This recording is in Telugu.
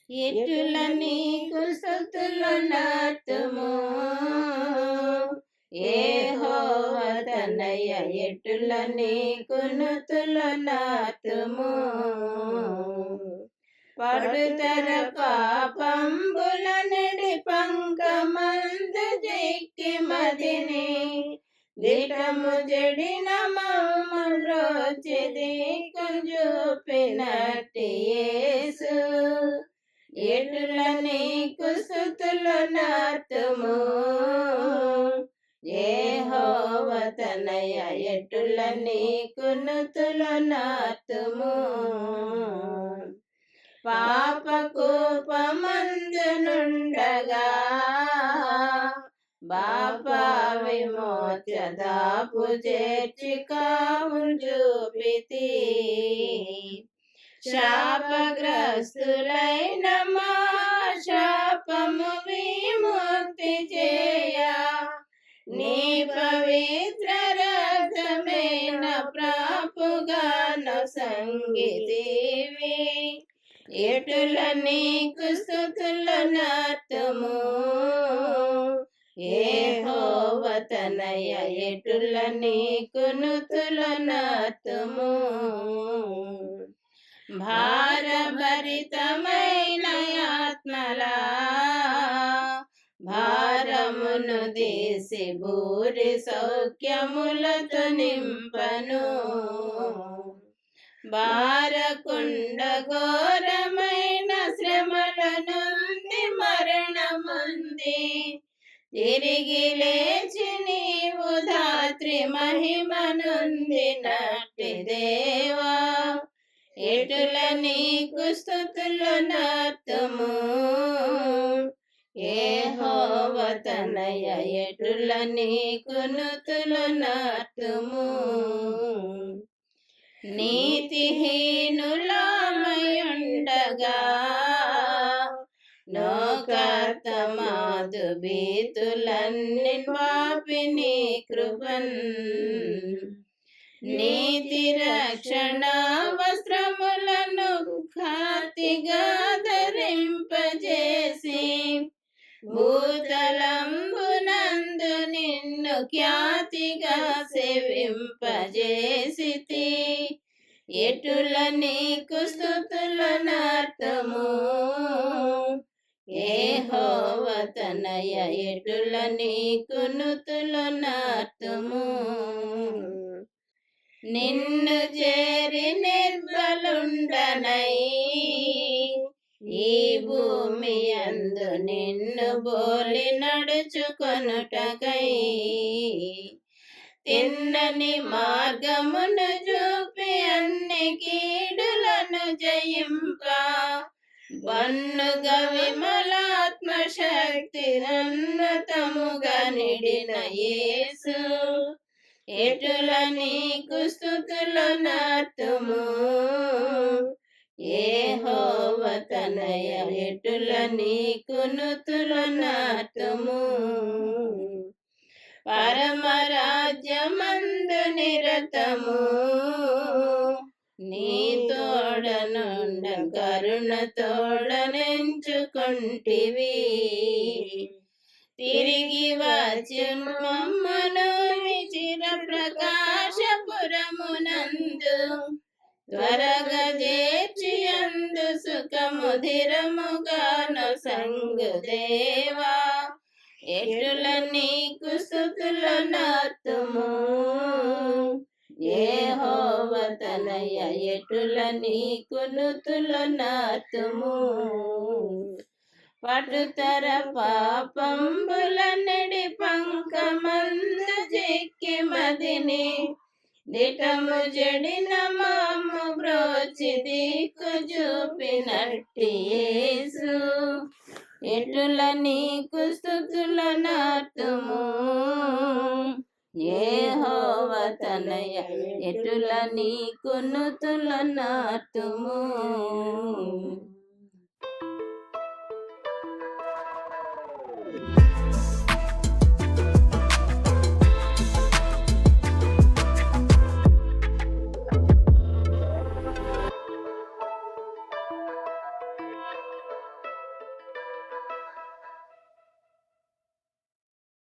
ఎటుల నీకు స్తుతులు నాతుము యెహోవా తనయ ఎటుల నీకు నుతులు నాతుము పడుతర పాపంబుల నడి పంకమందు జిక్కి మదిని దిటము జడిన మమ్మల్రోచి దిక్కు చూపినట్టి యేసు ఎటుల నీకు స్తుతులు నాతుము యెహోవా తనయ ఎటుల నీకు నుతులు నాతుము పాపకూపమందునుండగా బాప విమోచదాపు చేర్చి కావును చూపితి శాపగ్రస్తులైన మా శాపము విముక్తి చేయ నీ పవిత్ర రక్తమైన ప్రాపుగాను సంగీతివి ఎటుల నీకు స్తుతులు నాతుము యెహోవా తనయ ఎటుల నీకు నుతులు నాతుము భారభరితమైన ఆత్మలా భారమును తీసి భూరి సౌఖ్యములతో నింపను బారకుండ ఘోరమైన శ్రమల నుండి మరణముంది తిరిగి లేచి నీవు ధాత్రి మహిమనుందినట్టి దేవా ఎటుల నీకు స్తుతులు నాతుము యెహోవా తనయ ఎటుల నీకు నుతులు నాతుము నీతిహీనులమయుండగా నోకర్తమాదు భీతులన్నీ వాపి నీ కృపన్ నీతి రక్షణ వస్త్రములను ఖాతిగా ధరింపజేసి భూతలంబునందు నిన్ను ఖ్యాతిగా సేవింపజేసితి ఎటుల నీకు స్తుతులు నాతుము యెహోవా తనయ ఎటుల నీకు నుతులు నాతుము నిన్ను చేరి నిర్మలుండనై ఈ భూమి యందు నిన్ను బోలి నడుచుకొనుటకై తిన్నని మార్గమును చూపి అన్ని కీడులను జయింప వన్నుగా విమలాత్మ శక్తి ఉన్నతముగా నిడిన యేసు ఎటుల నీకు స్తుతులు నాతుము యెహోవా తనయ ఎటుల నీకు నుతులు నాతుము పరమరాజ్యమందు నిరతము నీ తోడనుండ కరుణ తోడనెంచుకొంటివి తిరిగి వచ్చును మమ్మను విచిర ప్రకాశపురమునందు త్వరగా చేర్చి అందు సుఖముధిరముగాను సంగు దేవా ఎటుల నీకు స్తుతులు నాతుము యెహోవా తనయ ఎటుల నీకు నుతులు నాతుము పటుతర పాపంబుల నడి పంకమందు జిక్కి మదిని దిటము జడిన మాము బ్రోచి దిక్కు చూపినట్టి యేసు ఎటుల నీకు స్తుతులు నాతుము యెహోవా తనయ ఎటుల నీకు నుతులు నాతుము